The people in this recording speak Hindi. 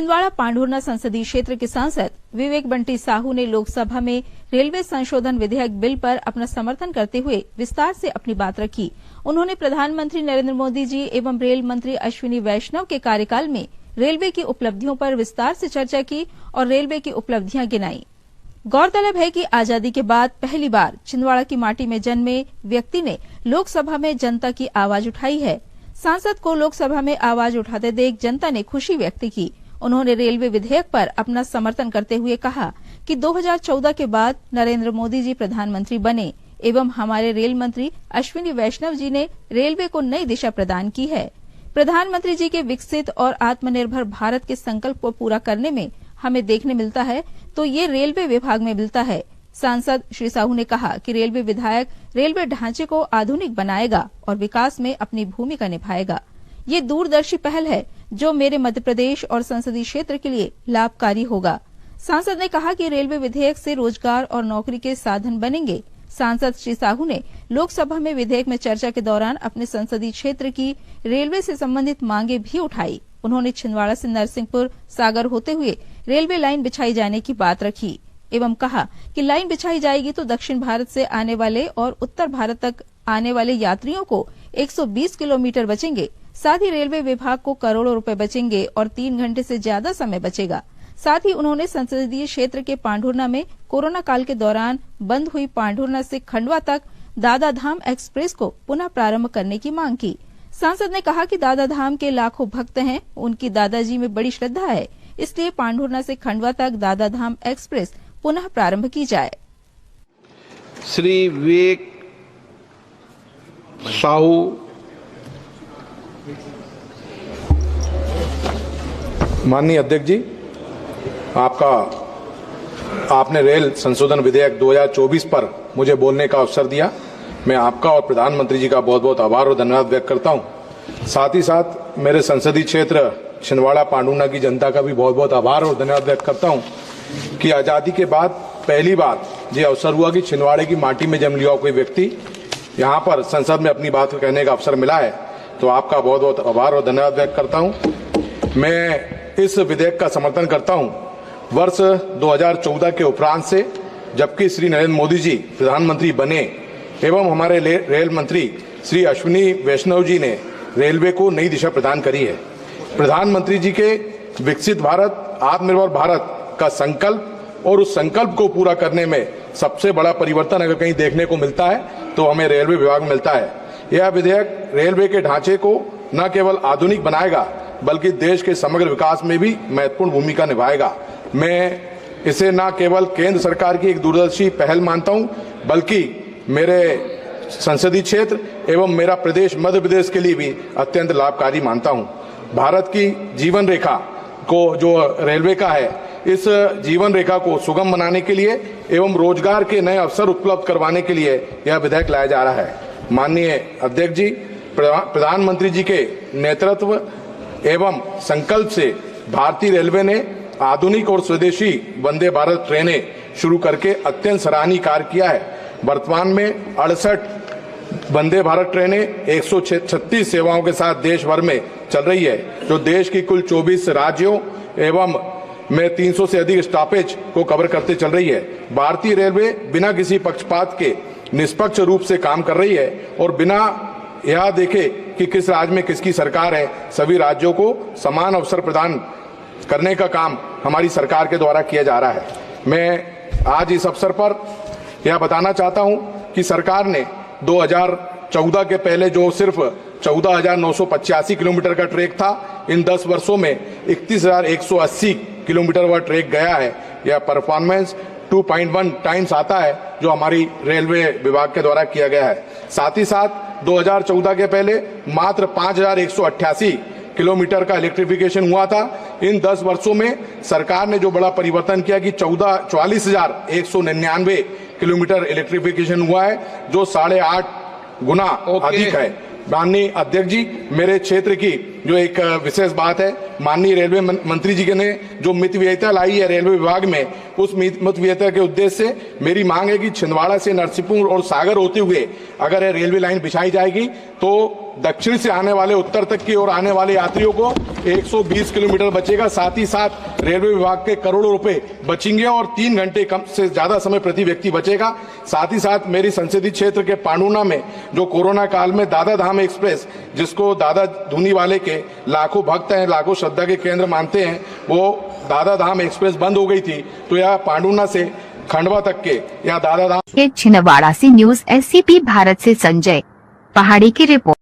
छिंदवाड़ा पांढुर्णा संसदीय क्षेत्र के सांसद विवेक बंटी साहू ने लोकसभा में रेलवे संशोधन विधेयक बिल पर अपना समर्थन करते हुए विस्तार से अपनी बात रखी। उन्होंने प्रधानमंत्री नरेंद्र मोदी जी एवं रेल मंत्री अश्विनी वैष्णव के कार्यकाल में रेलवे की उपलब्धियों पर विस्तार से चर्चा की और रेलवे की उपलब्धियां गिनाई। गौरतलब है कि आजादी के बाद पहली बार छिंदवाड़ा की माटी में जन्मे व्यक्ति ने लोकसभा में जनता की आवाज उठाई है। सांसद को लोकसभा में आवाज उठाते देख जनता ने खुशी व्यक्त की। उन्होंने रेलवे विधेयक पर अपना समर्थन करते हुए कहा कि 2014 के बाद नरेंद्र मोदी जी प्रधानमंत्री बने एवं हमारे रेल मंत्री अश्विनी वैष्णव जी ने रेलवे को नई दिशा प्रदान की है। प्रधानमंत्री जी के विकसित और आत्मनिर्भर भारत के संकल्प को पूरा करने में हमें देखने मिलता है तो ये रेलवे विभाग में मिलता है। सांसद श्री साहू ने कहा कि रेलवे विधायक रेलवे ढांचे को आधुनिक बनाएगा और विकास में अपनी भूमिका निभाएगा। ये दूरदर्शी पहल है जो मेरे मध्य प्रदेश और संसदीय क्षेत्र के लिए लाभकारी होगा। सांसद ने कहा कि रेलवे विधेयक से रोजगार और नौकरी के साधन बनेंगे। सांसद श्री साहू ने लोकसभा में विधेयक में चर्चा के दौरान अपने संसदीय क्षेत्र की रेलवे से संबंधित मांगे भी उठाई। उन्होंने छिंदवाड़ा से नरसिंहपुर सागर होते हुए रेलवे लाइन बिछाई जाने की बात रखी एवं कहा कि लाइन बिछाई जाएगी तो दक्षिण भारत से आने वाले और उत्तर भारत तक आने वाले यात्रियों को 120 किलोमीटर बचेंगे। साथ ही रेलवे विभाग को करोड़ों रुपए बचेंगे और 3 घंटे से ज्यादा समय बचेगा। साथ ही उन्होंने संसदीय क्षेत्र के पांढुर्णा में कोरोना काल के दौरान बंद हुई पांढुर्णा से खंडवा तक दादा धाम एक्सप्रेस को पुनः प्रारंभ करने की मांग की। सांसद ने कहा कि दादा धाम के लाखों भक्त हैं, उनकी दादाजी में बड़ी श्रद्धा है, इसलिए पांढुर्णा से खंडवा तक दादा धाम एक्सप्रेस पुनः प्रारंभ की जाए। श्री विवेक साहू माननीय अध्यक्ष जी, आपने रेल संशोधन विधेयक 2024 पर मुझे बोलने का अवसर दिया। मैं आपका और प्रधानमंत्री जी का बहुत बहुत आभार और धन्यवाद व्यक्त करता हूं। साथ ही साथ मेरे संसदीय क्षेत्र छिंदवाड़ा पांढुर्णा की जनता का भी बहुत बहुत आभार और धन्यवाद व्यक्त करता हूं कि आजादी के बाद पहली बार ये अवसर हुआ कि छिंदवाड़े की माटी में जन्म लिया कोई व्यक्ति यहाँ पर संसद में अपनी बात कहने का अवसर मिला है, तो आपका बहुत बहुत आभार और धन्यवाद व्यक्त करता हूं। मैं इस विधेयक का समर्थन करता हूं। वर्ष 2014 के उपरांत से जबकि श्री नरेंद्र मोदी जी प्रधानमंत्री बने एवं हमारे रेल मंत्री श्री अश्विनी वैष्णव जी ने रेलवे को नई दिशा प्रदान करी है। प्रधानमंत्री जी के विकसित भारत, आत्मनिर्भर भारत का संकल्प और उस संकल्प को पूरा करने में सबसे बड़ा परिवर्तन अगर कहीं देखने को मिलता है तो हमें रेलवे विभाग में मिलता है। यह विधेयक रेलवे के ढांचे को न केवल आधुनिक बनाएगा बल्कि देश के समग्र विकास में भी महत्वपूर्ण भूमिका निभाएगा। मैं इसे न केवल केंद्र सरकार की एक दूरदर्शी पहल मानता हूं बल्कि मेरे संसदीय क्षेत्र एवं मेरा प्रदेश मध्य प्रदेश के लिए भी अत्यंत लाभकारी मानता हूं। भारत की जीवन रेखा को जो रेलवे का है, इस जीवन रेखा को सुगम बनाने के लिए एवं रोजगार के नए अवसर उपलब्ध करवाने के लिए यह विधेयक लाया जा रहा है। माननीय अध्यक्ष जी, प्रधानमंत्री जी के नेतृत्व एवं संकल्प से भारतीय रेलवे ने आधुनिक और स्वदेशी वंदे भारत ट्रेनें शुरू करके अत्यंत सराहनीय कार्य किया है। वर्तमान में 68 वंदे भारत ट्रेनें 136 सेवाओं के साथ देश भर में चल रही है, जो देश की कुल 24 राज्यों एवं में 300 से अधिक स्टॉपेज को कवर करते चल रही है। भारतीय रेलवे बिना किसी पक्षपात के निष्पक्ष रूप से काम कर रही है और बिना यह देखे कि किस राज्य में किसकी सरकार है, सभी राज्यों को समान अवसर प्रदान करने का काम हमारी सरकार के द्वारा किया जा रहा है। मैं आज इस अवसर पर यह बताना चाहता हूं कि सरकार ने 2014 के पहले जो सिर्फ 14,985 किलोमीटर का ट्रैक था, इन 10 वर्षों में 31,180 किलोमीटर वह ट्रैक गया है। यह परफॉर्मेंस 2.1 टाइम्स आता है जो हमारी रेलवे विभाग के द्वारा किया गया है। साथ ही साथ 2014 के पहले मात्र 5,188 किलोमीटर का इलेक्ट्रिफिकेशन हुआ था। इन 10 वर्षों में सरकार ने जो बड़ा परिवर्तन किया कि 44,199 किलोमीटर इलेक्ट्रिफिकेशन हुआ है, जो 8.5 गुना अधिक है। माननीय अध्यक्ष जी, मेरे क्षेत्र की जो एक विशेष बात है, माननीय रेलवे मंत्री जी ने जो मितव्ययिता लाई है रेलवे विभाग में, उस मितव्ययिता के उद्देश्य से मेरी मांग है कि छिंदवाड़ा से नरसिंहपुर और सागर होते हुए अगर ये रेलवे लाइन बिछाई जाएगी तो दक्षिण से आने वाले उत्तर तक की ओर आने वाले यात्रियों को 120 किलोमीटर बचेगा। साथ ही साथ रेलवे विभाग के करोड़ों रुपए बचेंगे और 3 घंटे कम से ज्यादा समय प्रति व्यक्ति बचेगा। साथ ही साथ मेरी संसदीय क्षेत्र के पांडुना में जो कोरोना काल में दादा धाम एक्सप्रेस, जिसको दादा धुनी वाले के लाखों भक्त हैं, लाखों श्रद्धा के केंद्र मानते हैं, वो दादा धाम एक्सप्रेस बंद हो गई थी, तो यह पांडुना से खंडवा तक के या दादा धाम छिंदवाड़ा से न्यूज SCP भारत से संजय पहाड़ी की रिपोर्ट।